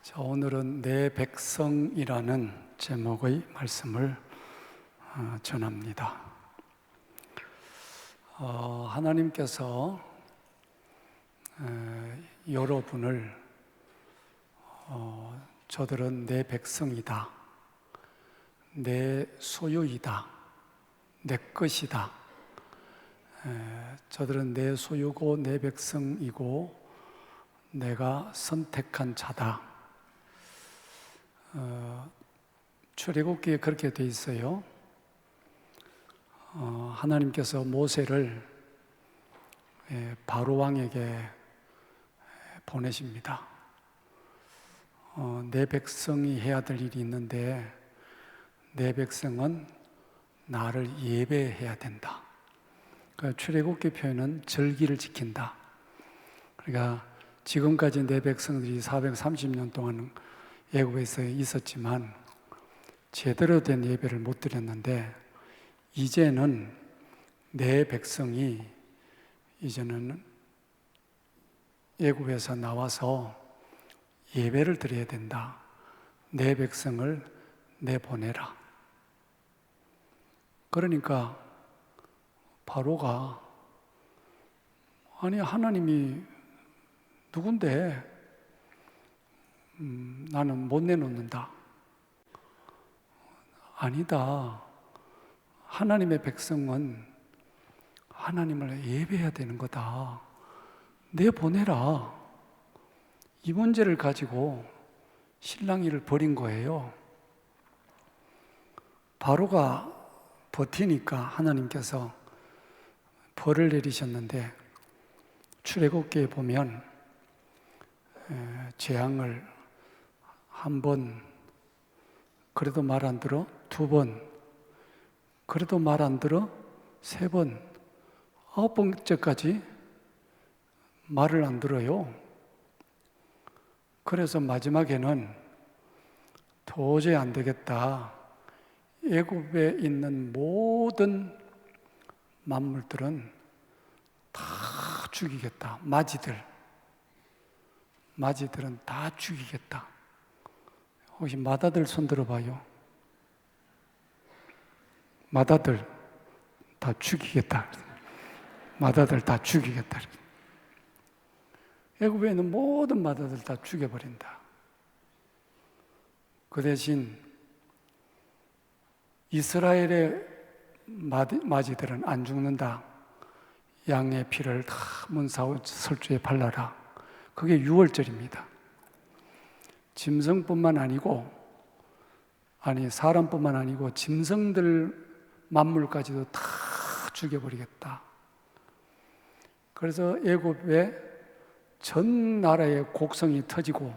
자, 오늘은 내 백성이라는 제목의 말씀을 전합니다. 하나님께서 여러분을 저들은 내 백성이다, 내 소유이다, 내 것이다, 저들은 내 소유고 내 백성이고 내가 선택한 자다. 출애굽기에 그렇게 돼 있어요. 하나님께서 모세를 바로 왕에게 보내십니다. 내 백성이 해야 될 일이 있는데 내 백성은 나를 예배해야 된다. 그러니까 출애굽기 표현은 절기를 지킨다. 그러니까 지금까지 내 백성들이 430년 동안 애굽에서 있었지만 제대로 된 예배를 못 드렸는데 이제는 내 백성이 이제는 애굽에서 나와서 예배를 드려야 된다. 내 백성을 내보내라. 그러니까 바로가 아니 하나님이 누군데 나는 못 내놓는다. 아니다. 하나님의 백성은 하나님을 예배해야 되는 거다. 내보내라. 이 문제를 가지고 실랑이를 벌인 거예요. 바로가 버티니까 하나님께서 벌을 내리셨는데 출애굽기에 보면 재앙을 한 번, 그래도 말 안 들어, 두 번, 그래도 말 안 들어, 세 번, 9번째까지 말을 안 들어요. 그래서 마지막에는 도저히 안 되겠다. 애굽에 있는 모든 만물들은 다 죽이겠다. 마지들은 다 죽이겠다. 혹시 마다들 손 들어봐요. 마다들 다 죽이겠다. 마다들 다 죽이겠다. 애굽에 있는 모든 마다들 다 죽여버린다. 그 대신 이스라엘의 마지들은 안 죽는다. 양의 피를 다 문설주에 발라라. 그게 유월절입니다. 짐승뿐만 아니고 사람뿐만 아니고 짐승들 만물까지도 다 죽여버리겠다. 그래서 애굽의 전 나라의 곡성이 터지고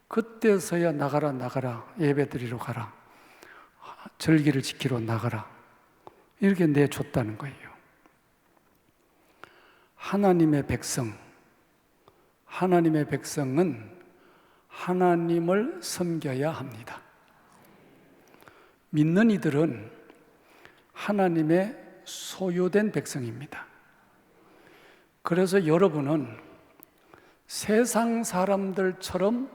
그때서야 나가라 예배드리러 가라, 절기를 지키러 나가라, 이렇게 내줬다는 거예요. 하나님의 백성은 하나님을 섬겨야 합니다. 믿는 이들은 하나님의 소유된 백성입니다. 그래서 여러분은 세상 사람들처럼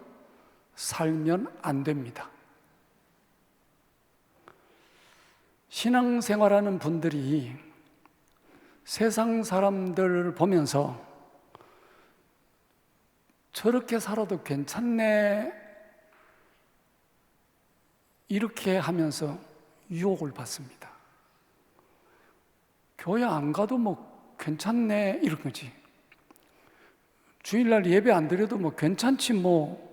살면 안 됩니다. 신앙생활하는 분들이 세상 사람들을 보면서 저렇게 살아도 괜찮네 이렇게 하면서 유혹을 받습니다. 교회 안 가도 뭐 괜찮네 이런 거지. 주일날 예배 안 드려도 뭐 괜찮지 뭐.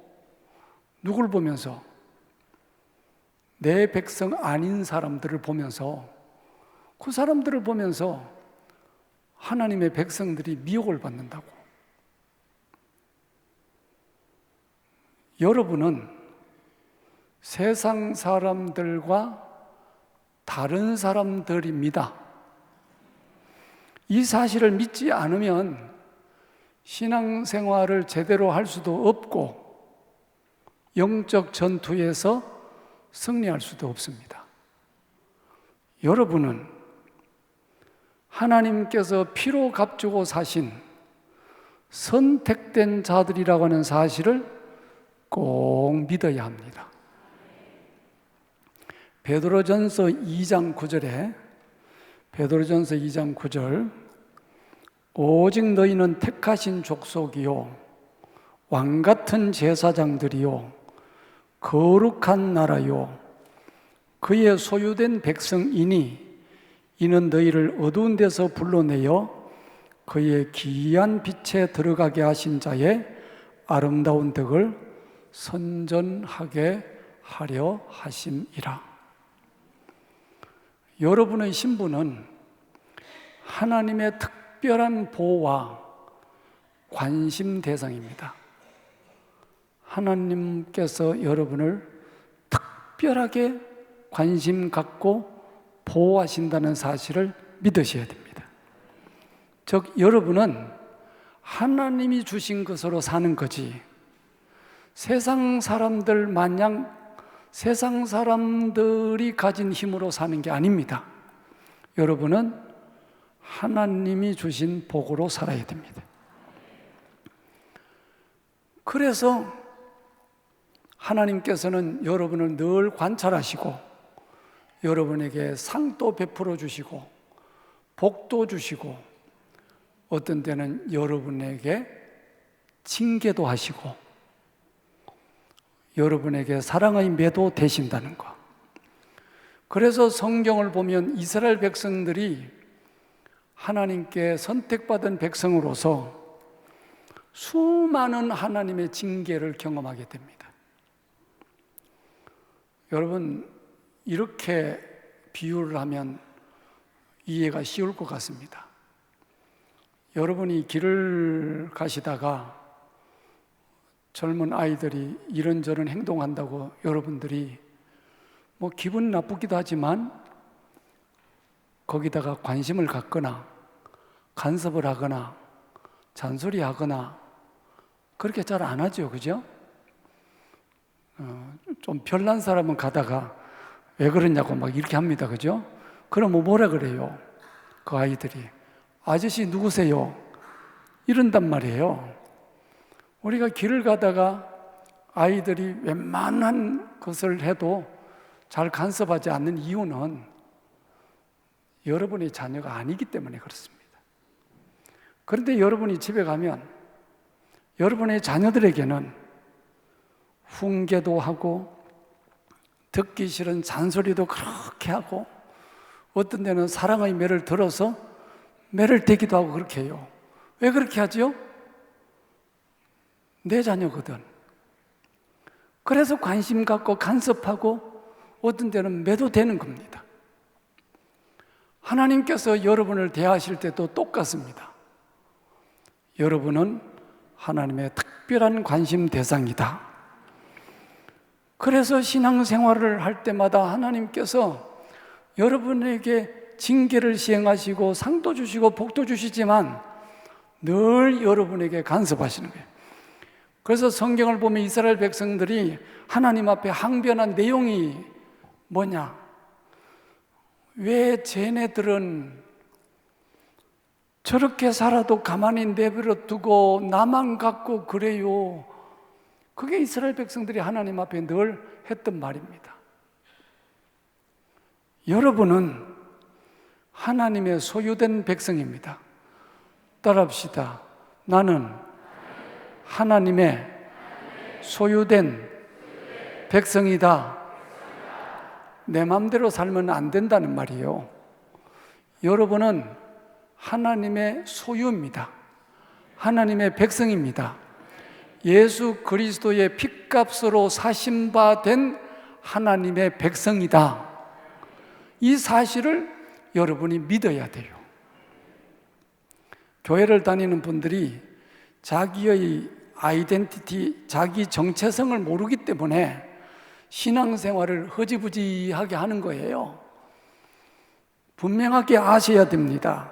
누굴 보면서? 내 백성 아닌 사람들을 보면서, 그 사람들을 보면서 하나님의 백성들이 미혹을 받는다고. 여러분은 세상 사람들과 다른 사람들입니다. 이 사실을 믿지 않으면 신앙생활을 제대로 할 수도 없고 영적 전투에서 승리할 수도 없습니다. 여러분은 하나님께서 피로 값주고 사신 선택된 자들이라고 하는 사실을 꼭 믿어야 합니다. 베드로전서 2장 9절에 베드로전서 2장 9절 오직 너희는 택하신 족속이요 왕같은 제사장들이요 거룩한 나라요 그의 소유된 백성이니 이는 너희를 어두운 데서 불러내어 그의 기이한 빛에 들어가게 하신 자의 아름다운 덕을 선전하게 하려 하심이라. 여러분의 신분은 하나님의 특별한 보호와 관심 대상입니다. 하나님께서 여러분을 특별하게 관심 갖고 보호하신다는 사실을 믿으셔야 됩니다. 즉, 여러분은 하나님이 주신 것으로 사는 거지 세상 사람들 마냥 세상 사람들이 가진 힘으로 사는 게 아닙니다. 여러분은 하나님이 주신 복으로 살아야 됩니다. 그래서 하나님께서는 여러분을 늘 관찰하시고 여러분에게 상도 베풀어 주시고 복도 주시고 어떤 때는 여러분에게 징계도 하시고 여러분에게 사랑의 매도 되신다는 것. 그래서 성경을 보면 이스라엘 백성들이 하나님께 선택받은 백성으로서 수많은 하나님의 징계를 경험하게 됩니다. 여러분, 이렇게 비유를 하면 이해가 쉬울 것 같습니다. 여러분이 길을 가시다가 젊은 아이들이 이런저런 행동한다고 여러분들이 뭐 기분 나쁘기도 하지만 거기다가 관심을 갖거나 간섭을 하거나 잔소리하거나 그렇게 잘 안 하죠, 그죠? 좀 별난 사람은 가다가 왜 그러냐고 막 이렇게 합니다, 그죠? 그러면 뭐라 그래요? 그 아이들이 아저씨 누구세요? 이런단 말이에요. 우리가 길을 가다가 아이들이 웬만한 것을 해도 잘 간섭하지 않는 이유는 여러분의 자녀가 아니기 때문에 그렇습니다. 그런데 여러분이 집에 가면 여러분의 자녀들에게는 훈계도 하고 듣기 싫은 잔소리도 그렇게 하고 어떤 데는 사랑의 매를 들어서 매를 대기도 하고 그렇게 해요. 왜 그렇게 하죠? 내 자녀거든. 그래서 관심 갖고 간섭하고 어떤 때는 매도되는 겁니다. 하나님께서 여러분을 대하실 때도 똑같습니다. 여러분은 하나님의 특별한 관심 대상이다. 그래서 신앙생활을 할 때마다 하나님께서 여러분에게 징계를 시행하시고 상도 주시고 복도 주시지만 늘 여러분에게 간섭하시는 거예요. 그래서 성경을 보면 이스라엘 백성들이 하나님 앞에 항변한 내용이 뭐냐? 왜 쟤네들은 저렇게 살아도 가만히 내버려 두고 나만 갖고 그래요? 그게 이스라엘 백성들이 하나님 앞에 늘 했던 말입니다. 여러분은 하나님의 소유된 백성입니다. 따라합시다. 나는 하나님의 소유된 백성이다. 내 마음대로 살면 안 된다는 말이에요. 여러분은 하나님의 소유입니다. 하나님의 백성입니다. 예수 그리스도의 핏값으로 사신 바 된 하나님의 백성이다. 이 사실을 여러분이 믿어야 돼요. 교회를 다니는 분들이 자기의 아이덴티티, 자기 정체성을 모르기 때문에 신앙생활을 허지부지하게 하는 거예요. 분명하게 아셔야 됩니다.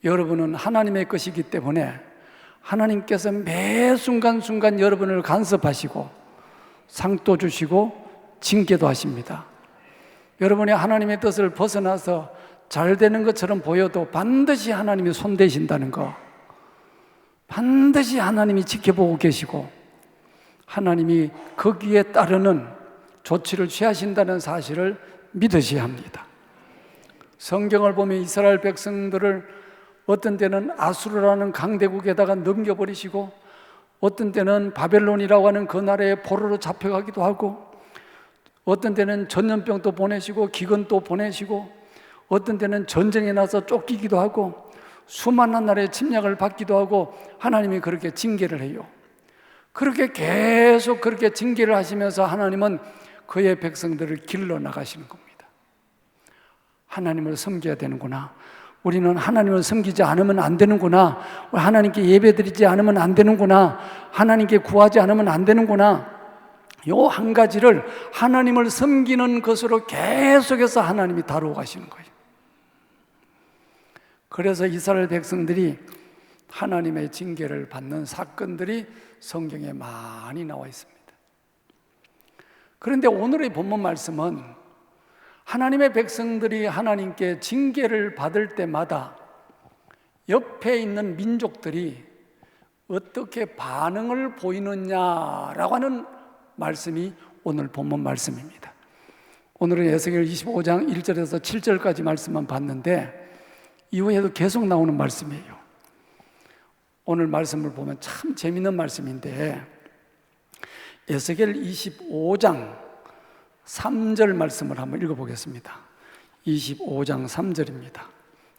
여러분은 하나님의 것이기 때문에 하나님께서 매 순간순간 여러분을 간섭하시고 상도 주시고 징계도 하십니다. 여러분이 하나님의 뜻을 벗어나서 잘 되는 것처럼 보여도 반드시 하나님이 손대신다는 거, 반드시 하나님이 지켜보고 계시고 하나님이 거기에 따르는 조치를 취하신다는 사실을 믿으셔야 합니다. 성경을 보면 이스라엘 백성들을 어떤 때는 아수르라는 강대국에다가 넘겨버리시고, 어떤 때는 바벨론이라고 하는 그 나라에 포로로 잡혀가기도 하고, 어떤 때는 전염병도 보내시고 기근도 보내시고, 어떤 때는 전쟁에 나서 쫓기기도 하고, 수많은 나라의 침략을 받기도 하고, 하나님이 그렇게 징계를 해요. 그렇게 계속 그렇게 징계를 하시면서 하나님은 그의 백성들을 길러 나가시는 겁니다. 하나님을 섬겨야 되는구나, 우리는 하나님을 섬기지 않으면 안 되는구나, 하나님께 예배드리지 않으면 안 되는구나, 하나님께 구하지 않으면 안 되는구나, 요 한 가지를 하나님을 섬기는 것으로 계속해서 하나님이 다루어 가시는 거예요. 그래서 이스라엘 백성들이 하나님의 징계를 받는 사건들이 성경에 많이 나와 있습니다. 그런데 오늘의 본문 말씀은 하나님의 백성들이 하나님께 징계를 받을 때마다 옆에 있는 민족들이 어떻게 반응을 보이느냐라고 하는 말씀이 오늘 본문 말씀입니다. 오늘은 에스겔 25장 1절에서 7절까지 말씀만 봤는데 이후에도 계속 나오는 말씀이에요. 오늘 말씀을 보면 참 재미있는 말씀인데, 에스겔 25장 3절 말씀을 한번 읽어보겠습니다. 25장 3절입니다.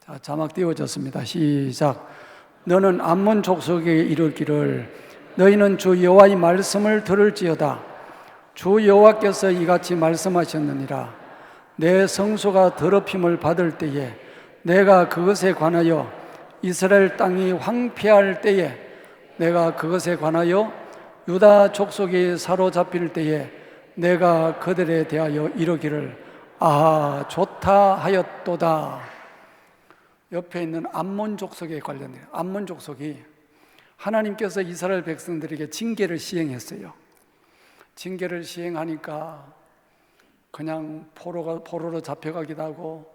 자, 자막 띄워졌습니다. 시작. 너는 암몬 족속에게 이르기를 너희는 주 여호와의 말씀을 들을지어다. 주 여호와께서 이같이 말씀하셨느니라. 내 성소가 더럽힘을 받을 때에 내가 그것에 관하여 이스라엘 땅이 황폐할 때에 내가 그것에 관하여 유다 족속이 사로잡힐 때에 내가 그들에 대하여 이르기를 아하 좋다 하였도다. 옆에 있는 암몬 족속에 관련해요. 암몬 족속이 하나님께서 이스라엘 백성들에게 징계를 시행했어요. 징계를 시행하니까 그냥 포로로 잡혀가기도 하고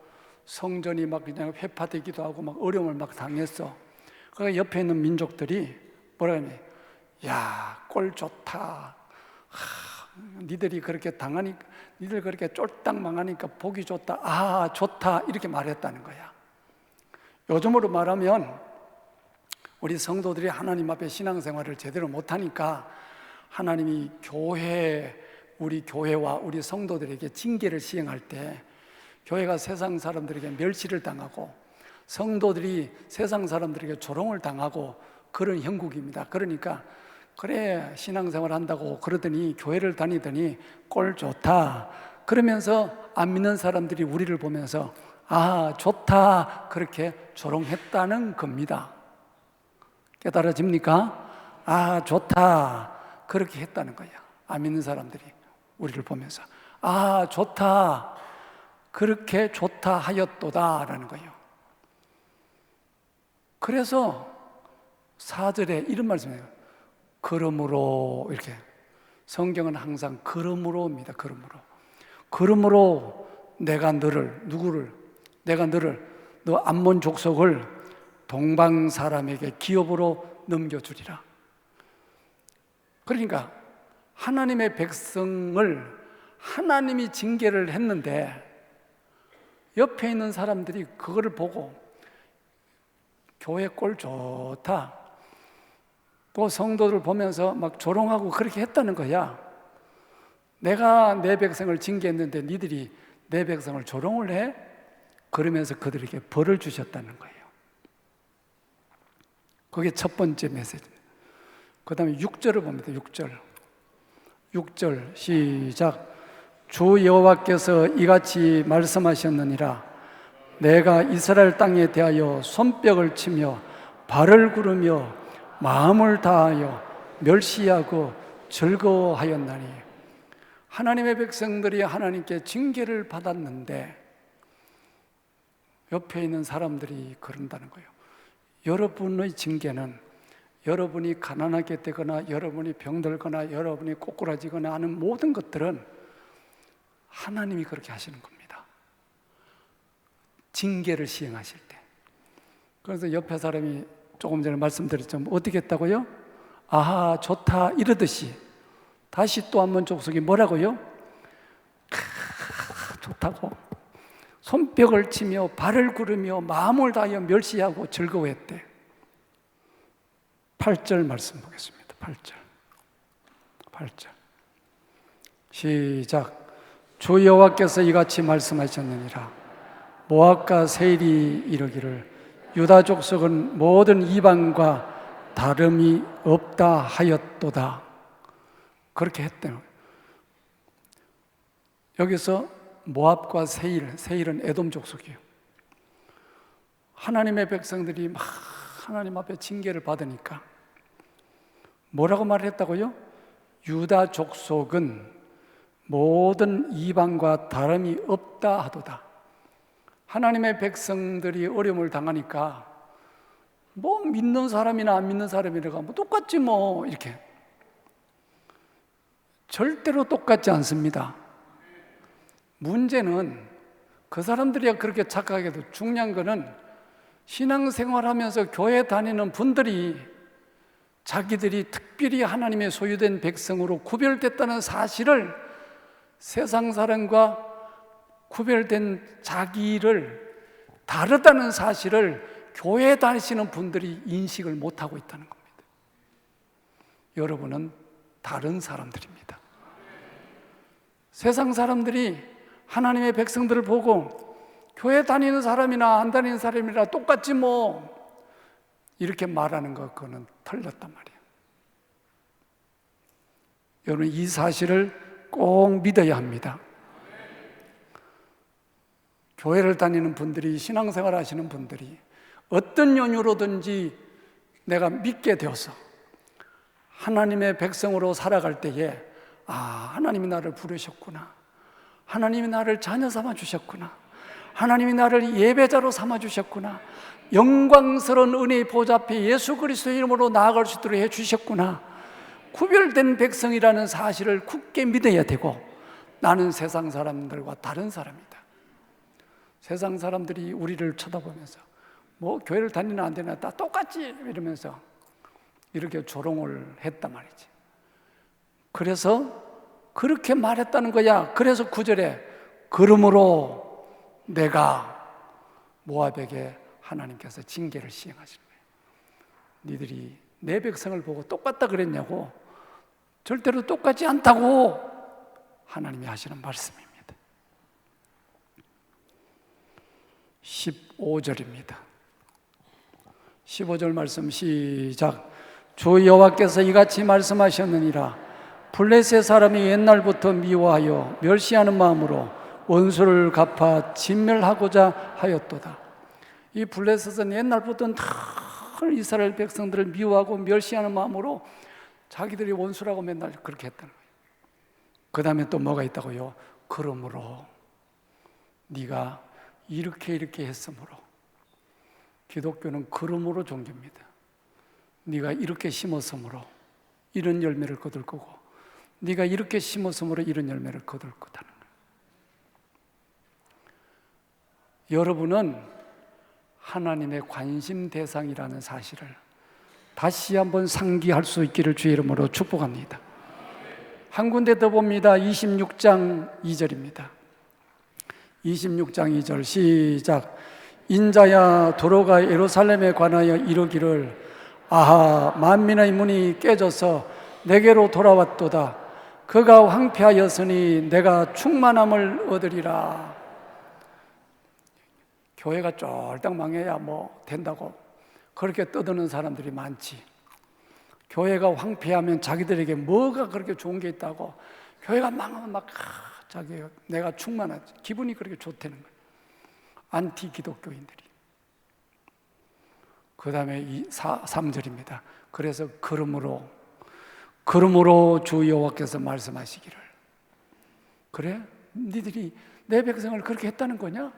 성전이 막 그냥 회파되기도 하고 막 어려움을 막 당했어. 그러니까 옆에 있는 민족들이 뭐라 하냐, 야, 꼴 좋다. 니들이 그렇게 당하니까, 니들 그렇게 쫄딱 망하니까 보기 좋다. 아, 좋다. 이렇게 말했다는 거야. 요즘으로 말하면 우리 성도들이 하나님 앞에 신앙생활을 제대로 못하니까 하나님이 우리 교회와 우리 성도들에게 징계를 시행할 때 교회가 세상 사람들에게 멸시를 당하고 성도들이 세상 사람들에게 조롱을 당하고 그런 형국입니다. 그러니까 그래 신앙생활 한다고 그러더니 교회를 다니더니 꼴 좋다 그러면서 안 믿는 사람들이 우리를 보면서 아 좋다 그렇게 조롱했다는 겁니다. 깨달아집니까? 아 좋다 그렇게 했다는 거야. 안 믿는 사람들이 우리를 보면서 아 좋다 그렇게 좋다 하였도다 라는 거예요. 그래서 4절에 이런 말씀이에요. 그러므로 이렇게 성경은 항상 그러므로입니다. 그러므로 내가 너를 너 암몬 족속을 동방 사람에게 기업으로 넘겨주리라. 그러니까 하나님의 백성을 하나님이 징계를 했는데 옆에 있는 사람들이 그거를 보고 교회 꼴 좋다 또 성도들 보면서 막 조롱하고 그렇게 했다는 거야. 내가 내 백성을 징계했는데 니들이 내 백성을 조롱을 해? 그러면서 그들에게 벌을 주셨다는 거예요. 그게 첫 번째 메시지입니다. 그 다음에 6절을 봅니다. 6절 시작. 주 여호와께서 이같이 말씀하셨느니라. 내가 이스라엘 땅에 대하여 손뼉을 치며 발을 구르며 마음을 다하여 멸시하고 즐거워하였나니. 하나님의 백성들이 하나님께 징계를 받았는데 옆에 있는 사람들이 그런다는 거예요. 여러분의 징계는 여러분이 가난하게 되거나 여러분이 병들거나 여러분이 꼬꾸라지거나 하는 모든 것들은 하나님이 그렇게 하시는 겁니다. 징계를 시행하실 때. 그래서 옆에 사람이 조금 전에 말씀드렸죠. 어떻게 했다고요? 아하 좋다 이러듯이 다시 또 한 번 족속이 뭐라고요? 좋다고 손뼉을 치며 발을 구르며 마음을 다하여 멸시하고 즐거워했대. 8절 말씀 보겠습니다. 8절 시작. 주 여호와께서 이같이 말씀하셨느니라. 모압과 세일이 이르기를 유다 족속은 모든 이방과 다름이 없다 하였도다. 그렇게 했대요. 여기서 모압과 세일은 에돔 족속이에요. 하나님의 백성들이 막 하나님 앞에 징계를 받으니까 뭐라고 말했다고요? 유다 족속은 모든 이방과 다름이 없다 하도다. 하나님의 백성들이 어려움을 당하니까 뭐 믿는 사람이나 안 믿는 사람이라가 뭐 똑같지 뭐 이렇게. 절대로 똑같지 않습니다. 문제는 그 사람들이 그렇게 착각해도 중요한 거는 신앙생활하면서 교회 다니는 분들이 자기들이 특별히 하나님의 소유된 백성으로 구별됐다는 사실을, 세상 사람과 구별된 자기를 다르다는 사실을 교회 다니시는 분들이 인식을 못하고 있다는 겁니다. 여러분은 다른 사람들입니다. 세상 사람들이 하나님의 백성들을 보고 교회 다니는 사람이나 안 다니는 사람이라 똑같지 뭐 이렇게 말하는 거, 그거는 틀렸단 말이에요. 여러분, 이 사실을 꼭 믿어야 합니다. 교회를 다니는 분들이, 신앙생활 하시는 분들이 어떤 연유로든지 내가 믿게 되어서 하나님의 백성으로 살아갈 때에 하나님이 나를 부르셨구나, 하나님이 나를 자녀 삼아 주셨구나, 하나님이 나를 예배자로 삼아 주셨구나, 영광스러운 은혜의 보좌 앞에 예수 그리스도의 이름으로 나아갈 수 있도록 해 주셨구나, 구별된 백성이라는 사실을 굳게 믿어야 되고, 나는 세상 사람들과 다른 사람이다. 세상 사람들이 우리를 쳐다보면서 뭐 교회를 다니나 안 다니나 다 똑같지 이러면서 이렇게 조롱을 했단 말이지. 그래서 그렇게 말했다는 거야. 그래서 9절에 그러므로 내가 모압에게 하나님께서 징계를 시행하시는 거예요. 니들이 내 백성을 보고 똑같다 그랬냐고. 절대로 똑같지 않다고 하나님이 하시는 말씀입니다. 15절입니다. 15절 말씀 시작. 주 여호와께서 이같이 말씀하셨느니라. 블레셋 사람이 옛날부터 미워하여 멸시하는 마음으로 원수를 갚아 진멸하고자 하였도다. 이 블레셋은 옛날부터 다 이스라엘 백성들을 미워하고 멸시하는 마음으로 자기들이 원수라고 맨날 그렇게 했다는 거예요. 그 다음에 또 뭐가 있다고요? 그러므로 네가 이렇게 했으므로. 기독교는 그러므로 종교입니다. 네가 이렇게 심었으므로 이런 열매를 거둘 거고, 네가 이렇게 심었으므로 이런 열매를 거둘 거다는 거예요. 여러분은 하나님의 관심 대상이라는 사실을 다시 한번 상기할 수 있기를 주의 이름으로 축복합니다. 한 군데 더 봅니다. 26장 2절입니다. 26장 2절 시작. 인자야 도로가 예루살렘에 관하여 이르기를 아하 만민의 문이 깨져서 내게로 돌아왔도다. 그가 황폐하였으니 내가 충만함을 얻으리라. 교회가 쫄딱 망해야 뭐 된다고 그렇게 떠드는 사람들이 많지. 교회가 황폐하면 자기들에게 뭐가 그렇게 좋은 게 있다고, 교회가 망하면 막 자기가 내가 충만하지, 기분이 그렇게 좋다는 거예요. 안티 기독교인들이. 그 다음에 3절입니다. 그래서 그러므로 주 여호와께서 말씀하시기를. 그래? 니들이 내 백성을 그렇게 했다는 거냐?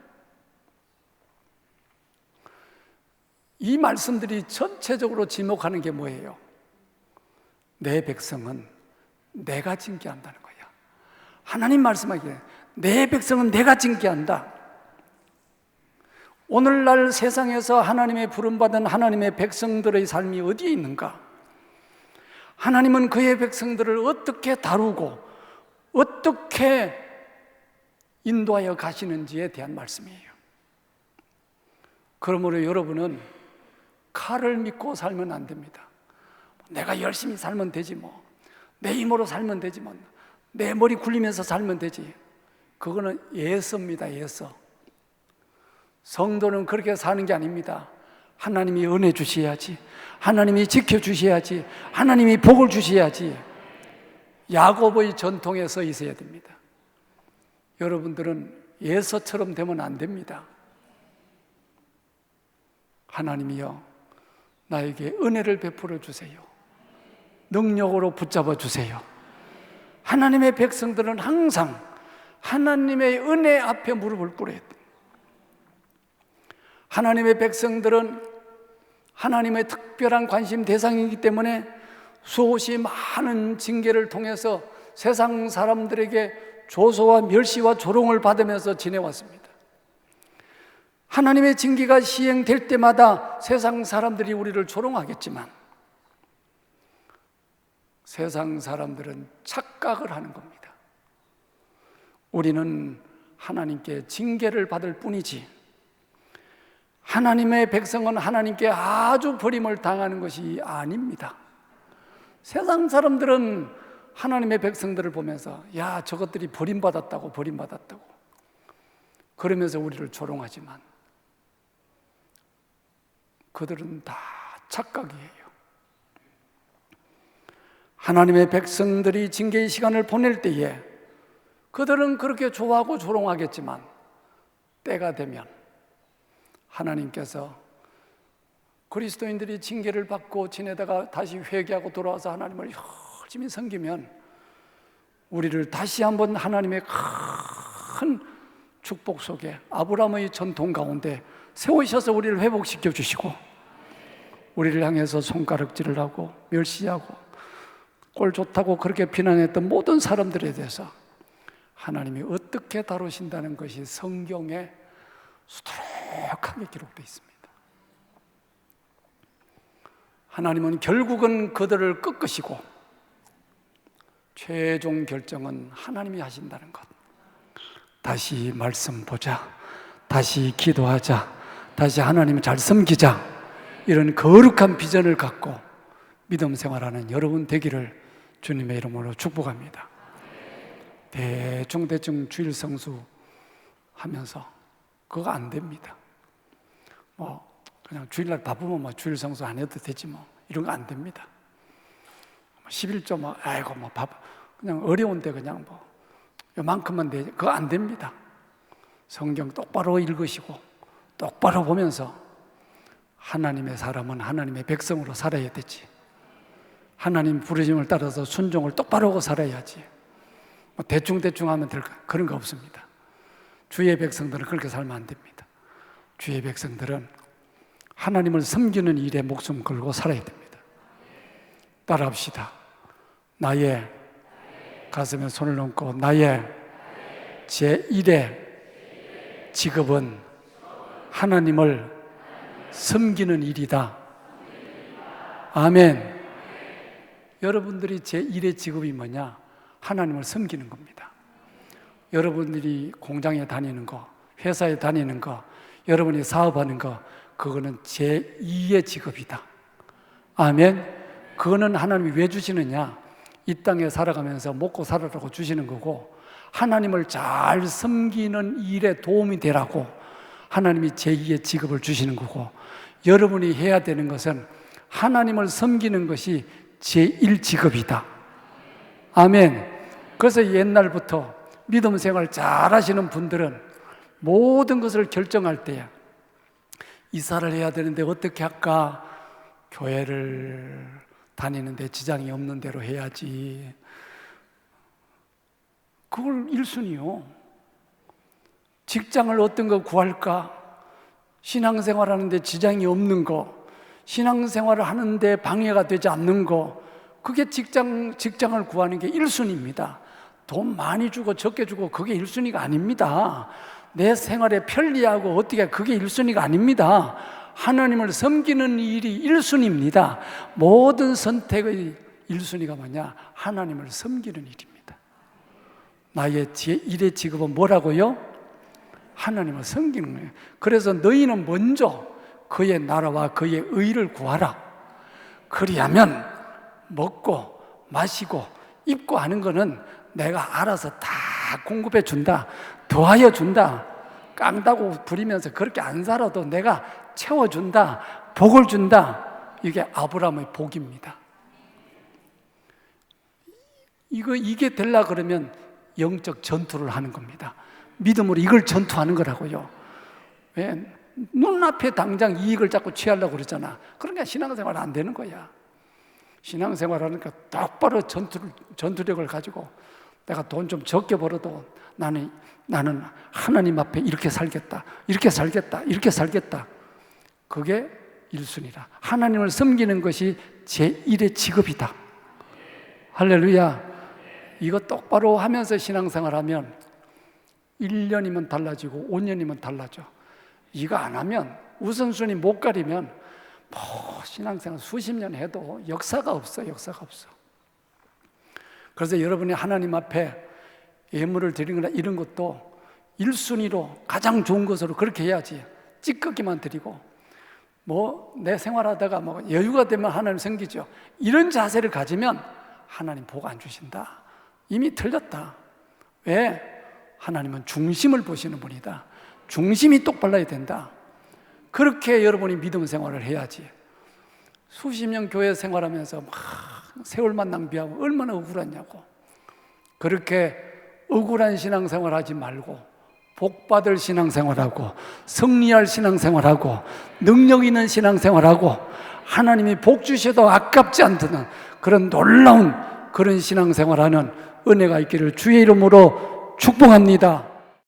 이 말씀들이 전체적으로 지목하는 게 뭐예요? 내 백성은 내가 징계한다는 거야. 하나님 말씀하기에 내 백성은 내가 징계한다. 오늘날 세상에서 하나님의 부름받은 하나님의 백성들의 삶이 어디에 있는가? 하나님은 그의 백성들을 어떻게 다루고 어떻게 인도하여 가시는지에 대한 말씀이에요. 그러므로 여러분은 칼을 믿고 살면 안 됩니다. 내가 열심히 살면 되지 뭐, 내 힘으로 살면 되지 뭐, 내 머리 굴리면서 살면 되지. 그거는 예서입니다. 예서. 성도는 그렇게 사는 게 아닙니다. 하나님이 은혜 주셔야지, 하나님이 지켜주셔야지, 하나님이 복을 주셔야지. 야곱의 전통에 서 있어야 됩니다. 여러분들은 예서처럼 되면 안 됩니다. 하나님이여, 나에게 은혜를 베풀어 주세요. 능력으로 붙잡아 주세요. 하나님의 백성들은 항상 하나님의 은혜 앞에 무릎을 꿇어야 돼요. 하나님의 백성들은 하나님의 특별한 관심 대상이기 때문에 수없이 많은 징계를 통해서 세상 사람들에게 조소와 멸시와 조롱을 받으면서 지내왔습니다. 하나님의 징계가 시행될 때마다 세상 사람들이 우리를 조롱하겠지만 세상 사람들은 착각을 하는 겁니다. 우리는 하나님께 징계를 받을 뿐이지, 하나님의 백성은 하나님께 아주 버림을 당하는 것이 아닙니다. 세상 사람들은 하나님의 백성들을 보면서 야, 저것들이 버림받았다고 그러면서 우리를 조롱하지만 그들은 다 착각이에요. 하나님의 백성들이 징계의 시간을 보낼 때에 그들은 그렇게 좋아하고 조롱하겠지만 때가 되면 하나님께서 그리스도인들이 징계를 받고 지내다가 다시 회개하고 돌아와서 하나님을 열심히 섬기면 우리를 다시 한번 하나님의 큰 축복 속에 아브라함의 전통 가운데 세우셔서 우리를 회복시켜 주시고 우리를 향해서 손가락질을 하고 멸시하고 꼴 좋다고 그렇게 비난했던 모든 사람들에 대해서 하나님이 어떻게 다루신다는 것이 성경에 수두룩하게 기록되어 있습니다. 하나님은 결국은 그들을 꺾으시고 최종 결정은 하나님이 하신다는 것. 다시 말씀 보자, 다시 기도하자, 다시 하나님을 잘 섬기자, 이런 거룩한 비전을 갖고 믿음 생활하는 여러분 되기를 주님의 이름으로 축복합니다. 대충 주일 성수 하면서 그거 안 됩니다. 그냥 주일날 바쁘면 주일 성수 안 해도 되지 이런 거 안 됩니다. 11조 아이고 그냥 어려운데 그냥 요만큼만 되지, 그거 안 됩니다. 성경 똑바로 읽으시고 똑바로 보면서 하나님의 사람은 하나님의 백성으로 살아야 되지. 하나님 부르심을 따라서 순종을 똑바로 하고 살아야지. 대충 하면 될까? 그런 거 없습니다. 주의 백성들은 그렇게 살면 안 됩니다. 주의 백성들은 하나님을 섬기는 일에 목숨 걸고 살아야 됩니다. 따라합시다. 나의 가슴에 손을 얹고 나의 제1의 직업은 하나님을 섬기는 일이다. 아멘. 여러분들이 제1의 직업이 뭐냐? 하나님을 섬기는 겁니다. 여러분들이 공장에 다니는 거, 회사에 다니는 거, 여러분이 사업하는 거, 그거는 제2의 직업이다. 아멘. 그거는 하나님이 왜 주시느냐? 이 땅에 살아가면서 먹고 살아라고 주시는 거고, 하나님을 잘 섬기는 일에 도움이 되라고 하나님이 제2의 직업을 주시는 거고, 여러분이 해야 되는 것은 하나님을 섬기는 것이 제1직업이다. 아멘. 그래서 옛날부터 믿음 생활 잘 하시는 분들은 모든 것을 결정할 때 이사를 해야 되는데 어떻게 할까? 교회를 다니는데 지장이 없는 대로 해야지. 그걸 1순위요. 직장을 어떤 거 구할까? 신앙생활 하는데 지장이 없는 거, 신앙생활을 하는데 방해가 되지 않는 거, 그게 직장을 구하는 게 1순위입니다. 돈 많이 주고 적게 주고 그게 1순위가 아닙니다. 내 생활에 편리하고 어떻게 그게 1순위가 아닙니다. 하나님을 섬기는 일이 1순위입니다. 모든 선택의 1순위가 뭐냐? 하나님을 섬기는 일입니다. 나의 일의 직업은 뭐라고요? 하나님을 섬기는 거예요. 그래서 너희는 먼저 그의 나라와 그의 의를 구하라. 그리하면 먹고 마시고 입고 하는 거는 내가 알아서 다 공급해 준다, 더하여 준다. 깡다고 부리면서 그렇게 안 살아도 내가 채워준다, 복을 준다. 이게 아브라함의 복입니다. 이게 되려 그러면 영적 전투를 하는 겁니다. 믿음으로 이걸 전투하는 거라고요. 왜? 눈앞에 당장 이익을 자꾸 취하려고 그러잖아. 그러니까 신앙생활 안 되는 거야. 신앙생활 하니까 똑바로 전투력을 가지고 내가 돈 좀 적게 벌어도 나는 하나님 앞에 이렇게 살겠다, 이렇게 살겠다, 이렇게 살겠다. 그게 1순위라. 하나님을 섬기는 것이 제1의 직업이다. 할렐루야. 이거 똑바로 하면서 신앙생활 하면 1년이면 달라지고 5년이면 달라져. 이거 안 하면 우선순위 못 가리면 신앙생활 수십 년 해도 역사가 없어. 그래서 여러분이 하나님 앞에 예물을 드리거나 이런 것도 1순위로 가장 좋은 것으로 그렇게 해야지. 찌꺼기만 드리고 내 생활하다가 여유가 되면 하나님 생기죠. 이런 자세를 가지면 하나님 복 안 주신다. 이미 틀렸다. 왜? 하나님은 중심을 보시는 분이다. 중심이 똑발라야 된다. 그렇게 여러분이 믿음 생활을 해야지. 수십 년 교회 생활하면서 세월만 낭비하고 얼마나 억울하냐고. 그렇게 억울한 신앙생활 하지 말고 복받을 신앙생활하고 승리할 신앙생활하고 능력 있는 신앙생활하고 하나님이 복 주셔도 아깝지 않다는 그런 놀라운 그런 신앙생활하는 은혜가 있기를 주의 이름으로 축복합니다.